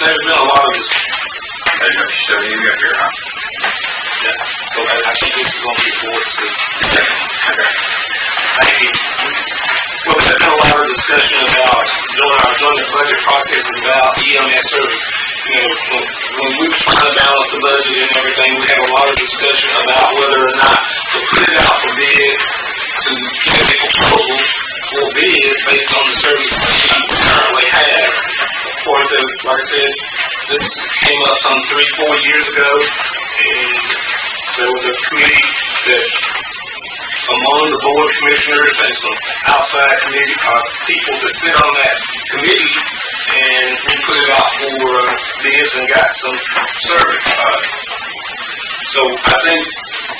there's been a lot of this. You got your huh? Yeah. Okay. I think this is going to be board decision. Okay. Thank you. Well, there's been a lot of discussion about during the budget process about EMS service. You know, when we were trying to balance the budget and everything, we had a lot of discussion about whether or not to put it out for bid, to get a proposal for bid based on the service we currently have. According to, like I said, this came up some 3-4 years ago, and there was a committee that, among the board commissioners and some outside committee people that sit on that committee, and we put it out for bids and got some service. So I think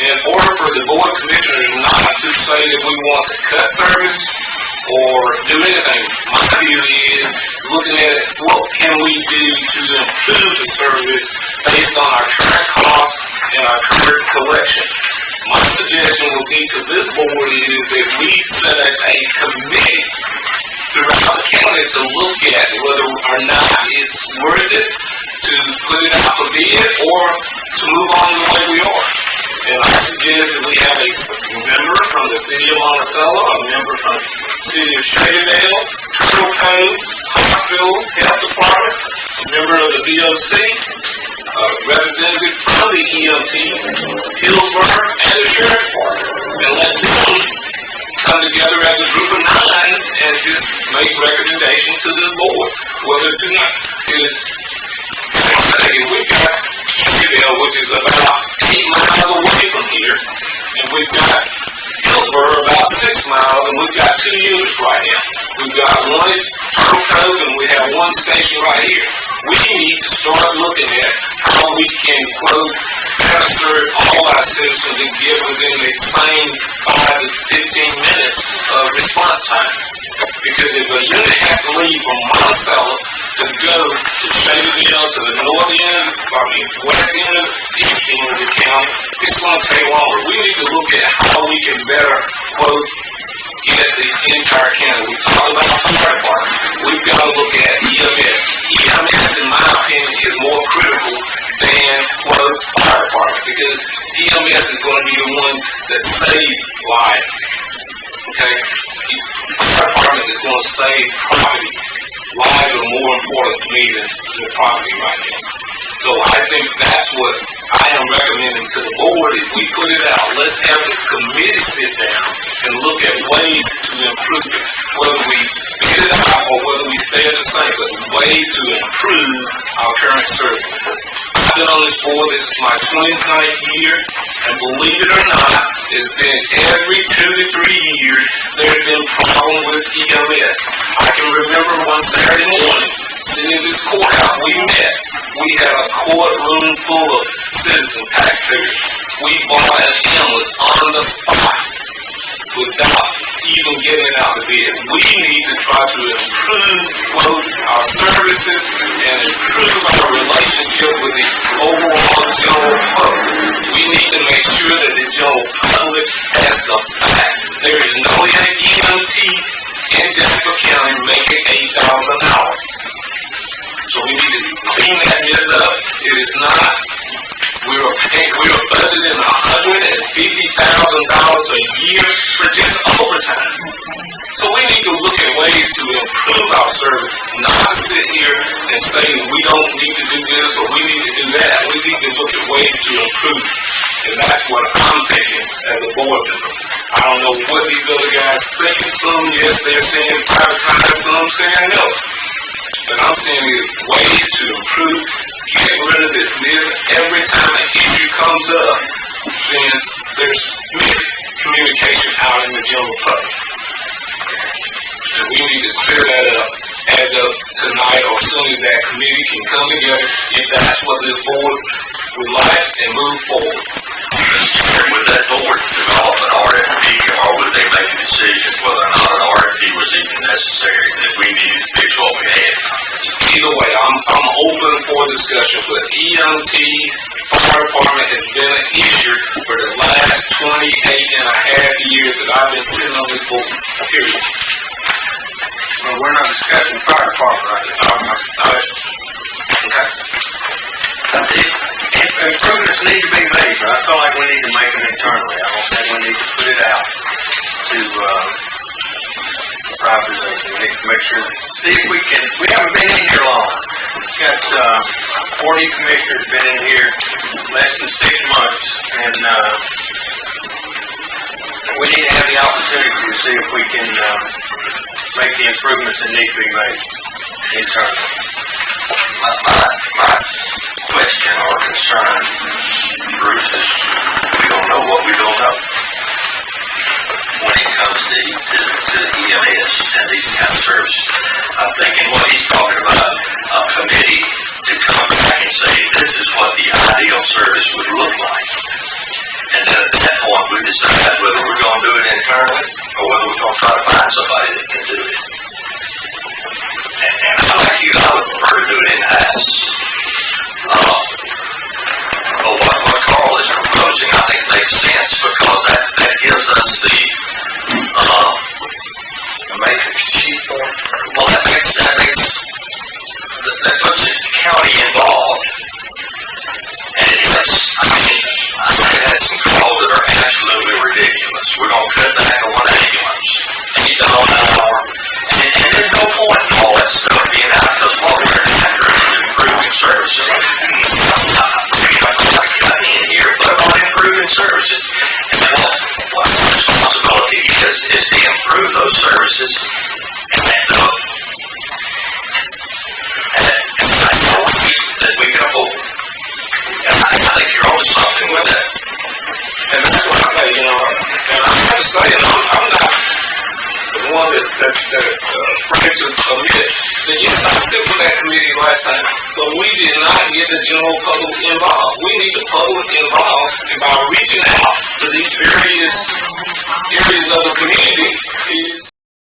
in order for the board commissioners not to say that we want to cut service or do anything, my view is looking at what can we do to improve the service based on our current costs and our current collection. My suggestion would be to this board is that we set a committee throughout the county to look at whether or not it's worth it to put it out for bid or to move on the way we are. And I suggest that we have a member from the city of Monticello, a member from the city of Shaderdale, Turtle Cove, Hospital, Health Department, a member of the VOC, a representative from the EMT, Hillsborough, and the Sheriff Department, and let them come together as a group of 9 and just make recommendations to this board whether to not. Because I'm thinking we've got Shaderdale, which is about 8 miles away from here, and we've got Hillsborough about 6 miles, and we've got 2 units right now. We've got one at Turtle Cove, and we have one station right here. We need to start looking at how we can, quote, better serve all our citizens and give within the same 5 to 15 minutes of response time. Because if a unit has to leave from Monticello to go to Shaderdale, to the north end, west end, east end of the county, it's going to take longer. We need to look at how we can better, quote, get the entire county. We talked about fire department. We've got to look at EMS. EMS, in my opinion, is more critical than, quote, fire department, because EMS is going to be the one that saves lives. Okay? Fire department is going to save property. Lives are more important to me than property right now. So I think that's what I am recommending to the board. If we put it out, let's have this committee sit down and look at ways to improve it. Whether we bid it out or whether we stay at the same, but ways to improve our current service. I've been on this board, this is my 29th year, and believe it or not, it's been every 2 to 3 years there's been problems with EMS. I can remember one Saturday morning, sitting in this courthouse, we met. We had a courtroom full of citizen taxpayers. We bought an ambulance on the spot without even getting it out of bed. We need to try to improve, quote, our services and improve our relationship with the overall general public. We need to make sure that the general public has the fact there is no EMT in Jasper County making $8 an hour. So we need to clean that myth up. It is not. We were budgeting $150,000 a year for just overtime. So we need to look at ways to improve our service, not to sit here and say we don't need to do this or we need to do that. We need to look at ways to improve. And that's what I'm thinking as a board member. I don't know what these other guys thinking. Some, yes, they're saying privatize, some saying no. But I'm saying ways to improve, get rid of this myth. Every time an issue comes up, then there's miscommunication out in the general public. And we need to clear that up as of tonight or as soon as that committee can come together if that's what this board would like and move forward. Would that board develop an RFP or would they make a decision whether or not an RFP was even necessary if we needed to fix what we had? Either way, I'm open for discussion, but EMT's fire department has been an issue for the last 28.5 years that I've been sitting on this board, period. Well, we're not discussing fire department right now. Okay. Improvements need to be made, but I feel like we need to make them internally. I don't think we need to put it out to private residents. We need to make sure, see if we can, we haven't been in here long. We've got 40 commissioners been in here less than 6 months, and we need to have the opportunity to see if we can make the improvements that need to be made internally. My question or concern, Bruce, is we don't know what we don't know when it comes to EMS and these kind of services. I'm thinking what he's talking about, a committee to come back and say this is what the ideal service would look like. And then at that point we decide whether we're going to do it internally or whether we're going to try to find somebody that can do it. And I like you, I would prefer to do it in-house. But what Carl is proposing, I think makes sense because that gives us the matrix sheet for it. Well, that puts the county involved, and it helps. I mean, I've had some calls that are absolutely ridiculous. We're going to cut back on one ambulance, $8 an hour, and there's no point in all that stuff being out because what we're after is improving services. I'm bringing up a cut in here, but on improving services. And what our responsibility is to improve those services at a rate that we can afford. And I think you're onto something with that. And that's what I say, and I have to say, and I'm not the one that's afraid to admit that, yes, I stood with that committee last time, but we did not get the general public involved. We need the public involved, and by reaching out to these various areas of the community is